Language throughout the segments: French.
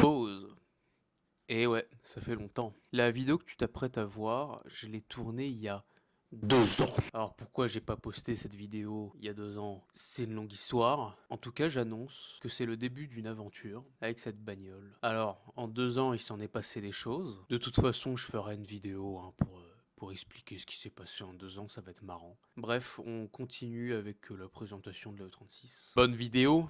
Pause. Et ouais, ça fait longtemps. La vidéo que tu t'apprêtes à voir, je l'ai tournée il y a 2 ans. Alors pourquoi j'ai pas posté cette vidéo il y a 2 ans? C'est une longue histoire. En tout cas, j'annonce que c'est le début d'une aventure avec cette bagnole. Alors, en 2 ans, il s'en est passé des choses. De toute façon, je ferai une vidéo pour expliquer ce qui s'est passé en 2 ans, ça va être marrant. Bref, on continue avec la présentation de la E36. Bonne vidéo!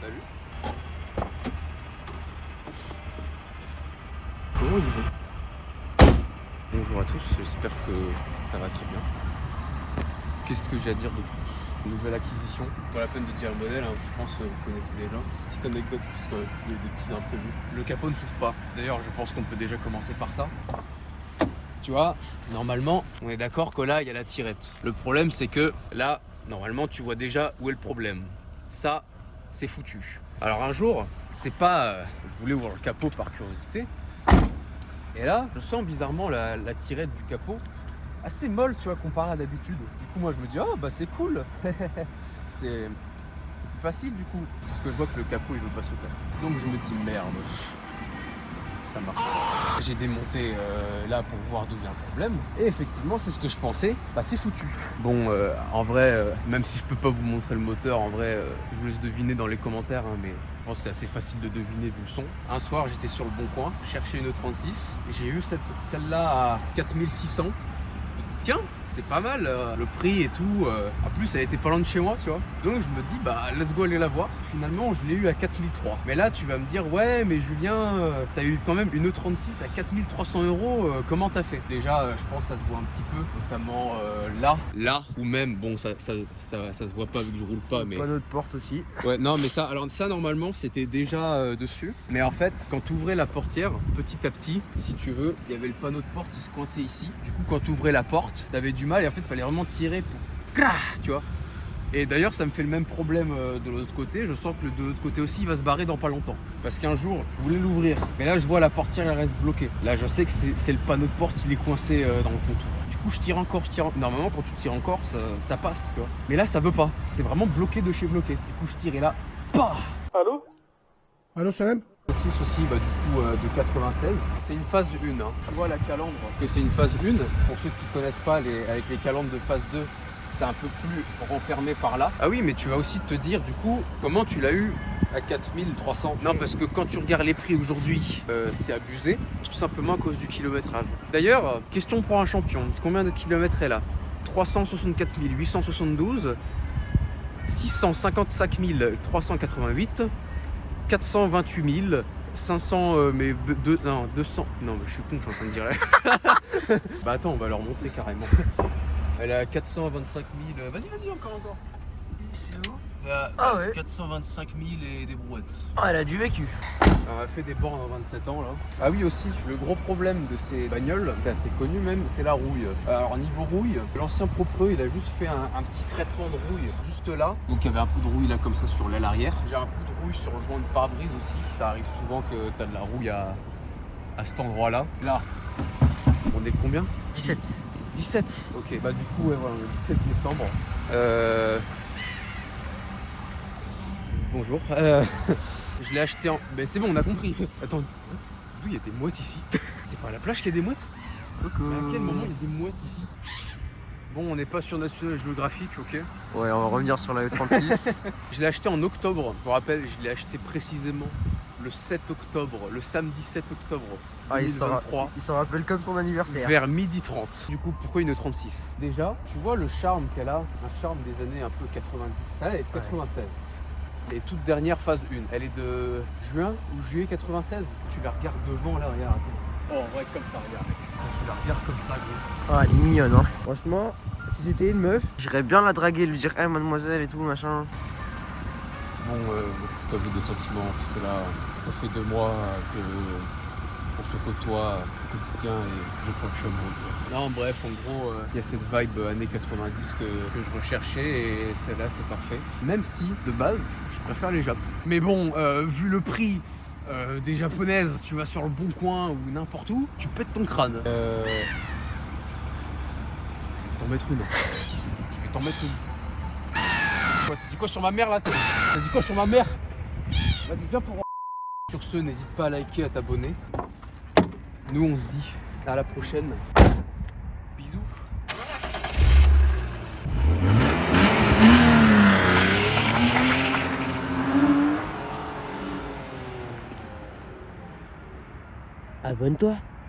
Salut. Comment ils vont? Bonjour à tous, j'espère que ça va très bien. Qu'est-ce que j'ai à dire de plus? Nouvelle acquisition. Pas la peine de dire le modèle, hein, je pense que vous connaissez déjà. Petite anecdote, parce qu'il y a des petits imprévus. Le capot ne s'ouvre pas. D'ailleurs, je pense qu'on peut déjà commencer par ça. Tu vois, normalement, on est d'accord que là, il y a la tirette. Le problème, c'est que là, normalement, tu vois déjà où est le problème. Ça, c'est foutu. Alors un jour, c'est pas... je voulais ouvrir le capot par curiosité. Et là, je sens bizarrement la tirette du capot assez molle, tu vois, comparé à d'habitude. Du coup, moi, je me dis, oh, bah c'est cool. c'est plus facile, du coup. Sauf que je vois que le capot, il veut pas s'ouvrir. Donc, je me dis, merde, ça marche pas. J'ai démonté là pour voir d'où vient le problème. Et effectivement, c'est ce que je pensais. Bah, c'est foutu. Bon, en vrai, même si je peux pas vous montrer le moteur, en vrai, je vous laisse deviner dans les commentaires, hein, mais je pense que c'est assez facile de deviner vu le son. Un soir, j'étais sur le Bon Coin, chercher une E36, et j'ai eu celle-là à 4600. Tiens, c'est pas mal, le prix et tout. En plus, elle était pas loin de chez moi, tu vois. Donc je me dis, bah, let's go aller la voir. Finalement, je l'ai eu à 4003. Mais là, tu vas me dire, ouais, mais Julien, t'as eu quand même une E36 à 4300 €. Comment t'as fait? Déjà, je pense que ça se voit un petit peu, notamment là, ou même, bon, ça se voit pas vu que je roule pas, mais. Panneau de porte aussi. Ouais, non, mais ça, alors ça, normalement, c'était déjà dessus. Mais en fait, quand tu ouvrais la portière, petit à petit, si tu veux, il y avait le panneau de porte qui se coinçait ici. Du coup, quand tu ouvrais la porte, t'avais du mal et en fait, il fallait vraiment tirer pour. Tu vois. Et d'ailleurs, ça me fait le même problème de l'autre côté. Je sens que de l'autre côté aussi, il va se barrer dans pas longtemps. Parce qu'un jour, je voulais l'ouvrir. Mais là, je vois la portière, elle reste bloquée. Là, je sais que c'est le panneau de porte, il est coincé dans le contour. Du coup, je tire encore. Normalement, quand tu tires encore, ça passe, tu vois. Mais là, ça veut pas. C'est vraiment bloqué de chez bloqué. Du coup, je tire et là, bah. Allô? Allô, Salem? 6 aussi, bah, du coup, de 96. C'est une phase 1. Hein. Tu vois la calandre que c'est une phase 1. Pour ceux qui connaissent pas, avec les calandres de phase 2, c'est un peu plus renfermé par là. Ah oui, mais tu vas aussi te dire, du coup, comment tu l'as eu à 4300? Non, parce que quand tu regardes les prix aujourd'hui, c'est abusé, tout simplement à cause du kilométrage. D'ailleurs, question pour un champion, combien de kilomètres est là? 364 872, 655 388, 428 500, mais 200. Non, mais je suis con, je suis en train de dire. Bah attends, on va leur montrer carrément. Elle a 425 000. Vas-y, encore. C'est où? Ah ouais. 425 000 et des brouettes. Ah, elle a du vécu. On a fait des bornes en 27 ans là. Ah oui aussi, le gros problème de ces bagnoles, c'est assez connu même, c'est la rouille. Alors niveau rouille, l'ancien propreux il a juste fait un petit traitement de rouille juste là. Donc il y avait un peu de rouille là comme ça sur l'aile arrière. J'ai un peu de rouille sur le joint de pare-brise aussi. Ça arrive souvent que t'as de la rouille à cet endroit là. Là, on est combien? 17. 17. Ok, bah du coup ouais, voilà, le 17 décembre. Bonjour. Je l'ai acheté en. Mais c'est bon, on a compris. Attends, d'où il y a des mouettes ici? C'est pas à la plage qu'il y a des mouettes? Mais à quel moment il y a des mouettes ici? Bon, on n'est pas sur National Geographic, ok. Ouais, on va revenir sur la E36. Je l'ai acheté en octobre. Je me rappelle, je l'ai acheté précisément le 7 octobre, le samedi 7 octobre. Ah, il 2023, s'en rappelle comme son anniversaire. vers 12h30. Du coup, pourquoi une 36? Déjà, tu vois le charme qu'elle a, un charme des années un peu 90. Elle est de 96. Et toute dernière phase 1. Elle est de juin ou juillet 96. Tu la regardes devant là, regarde. Oh, ouais, comme ça, regarde. Tu la regardes comme ça, gros. Ah, elle est mignonne, hein. Franchement, si c'était une meuf, j'irais bien la draguer, lui dire, hey, mademoiselle et tout, machin. Bon, t'as vu des sentiments, parce que là, ça fait 2 mois qu'on se côtoie au quotidien et je crois que je suis amoureux. Non, bref, en gros, il y a cette vibe années 90 que je recherchais et celle-là, c'est parfait. Même si, de base, je préfère les Japs. Mais bon, vu le prix des japonaises, tu vas sur le Bon Coin ou n'importe où, tu pètes ton crâne. Je vais t'en mettre une. Quoi, t'as dit quoi sur ma mère là? T'as dit quoi sur ma mère? Vas-y, viens pour. Sur ce, n'hésite pas à liker, à t'abonner. Nous, on se dit à la prochaine. Bisous. Abonne-toi.